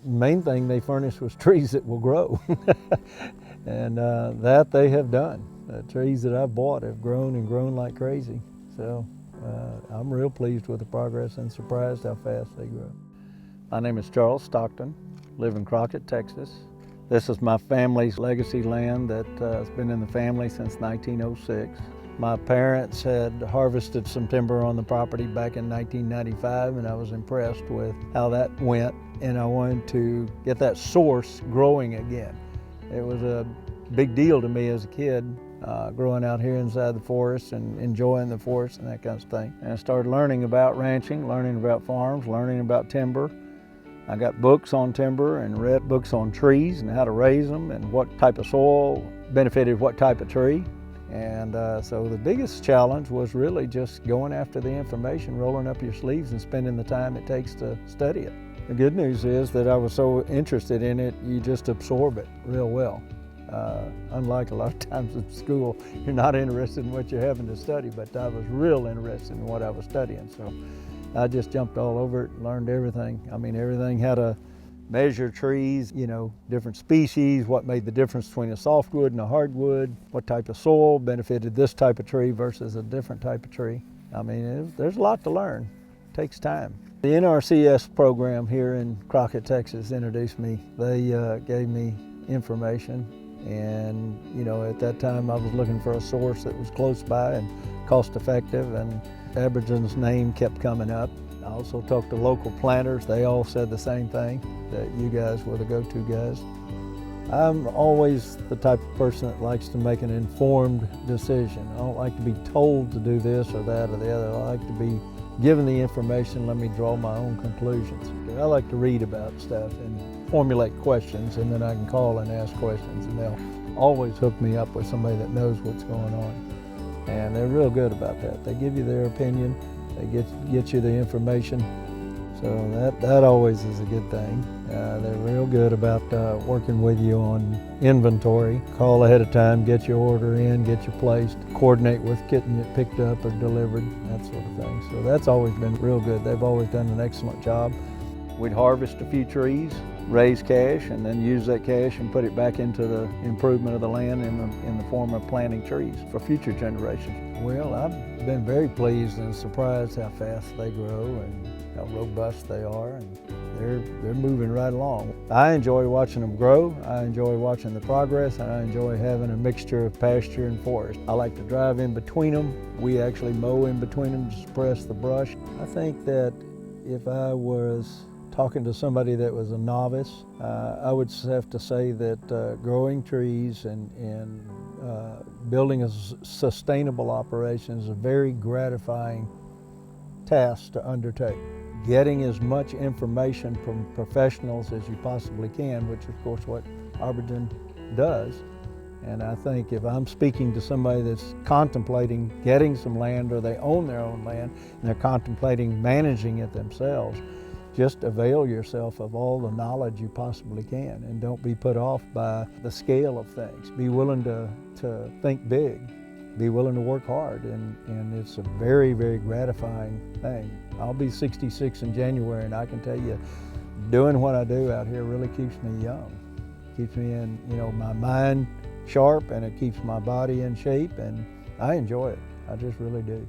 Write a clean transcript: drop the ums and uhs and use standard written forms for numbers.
main thing they furnish was trees that will grow. And that they have done. The trees that I've bought have grown and grown like crazy. So I'm real pleased with the progress and surprised how fast they grow. My name is Charles Stockton, live in Crockett, Texas. This is my family's legacy land that has been in the family since 1906. My parents had harvested some timber on the property back in 1995, and I was impressed with how that went, and I wanted to get that source growing again. It was a big deal to me as a kid, growing out here inside the forest and enjoying the forest and that kind of thing. And I started learning about ranching, learning about farms, learning about timber. I got books on timber and read books on trees and how to raise them and what type of soil benefited what type of tree. And so the biggest challenge was really just going after the information, rolling up your sleeves and spending the time it takes to study it. The good news is that I was so interested in it, you just absorb it real well. Unlike a lot of times in school, you're not interested in what you're having to study, but I was real interested in what I was studying. So I just jumped all over it and learned everything. I mean, everything, how to measure trees, you know, different species, what made the difference between a softwood and a hardwood, what type of soil benefited this type of tree versus a different type of tree. I mean, there's a lot to learn. It takes time. The NRCS program here in Crockett, Texas introduced me. They gave me information, and you know, at that time I was looking for a source that was close by and cost effective, and ArborGen's name kept coming up. I also talked to local planters. They all said the same thing, that you guys were the go-to guys. I'm always the type of person that likes to make an informed decision. I don't like to be told to do this or that or the other. I like to be given the information, let me draw my own conclusions. I like to read about stuff and formulate questions, and then I can call and ask questions, and they'll always hook me up with somebody that knows what's going on. And they're real good about that. They give you their opinion, they get you the information. So that always is a good thing. They're real good about working with you on inventory. Call ahead of time, get your order in, get you placed, coordinate with getting it picked up or delivered, that sort of thing. So that's always been real good. They've always done an excellent job. We'd harvest a few trees, raise cash, and then use that cash and put it back into the improvement of the land in the form of planting trees for future generations. Well, I've been very pleased and surprised how fast they grow and how robust they are, and they're moving right along. I enjoy watching them grow, I enjoy watching the progress, and I enjoy having a mixture of pasture and forest. I like to drive in between them. We actually mow in between them to suppress the brush. I think that if I was talking to somebody that was a novice, I would have to say that growing trees and building a sustainable operation is a very gratifying task to undertake. Getting as much information from professionals as you possibly can, which of course what ArborGen does. And I think if I'm speaking to somebody that's contemplating getting some land, or they own their own land and they're contemplating managing it themselves, just avail yourself of all the knowledge you possibly can, and don't be put off by the scale of things. Be willing to think big. Be willing to work hard, and it's a very, very gratifying thing. I'll be 66 in January, and I can tell you, doing what I do out here really keeps me young. Keeps me in, you know, my mind sharp, and it keeps my body in shape, and I enjoy it. I just really do.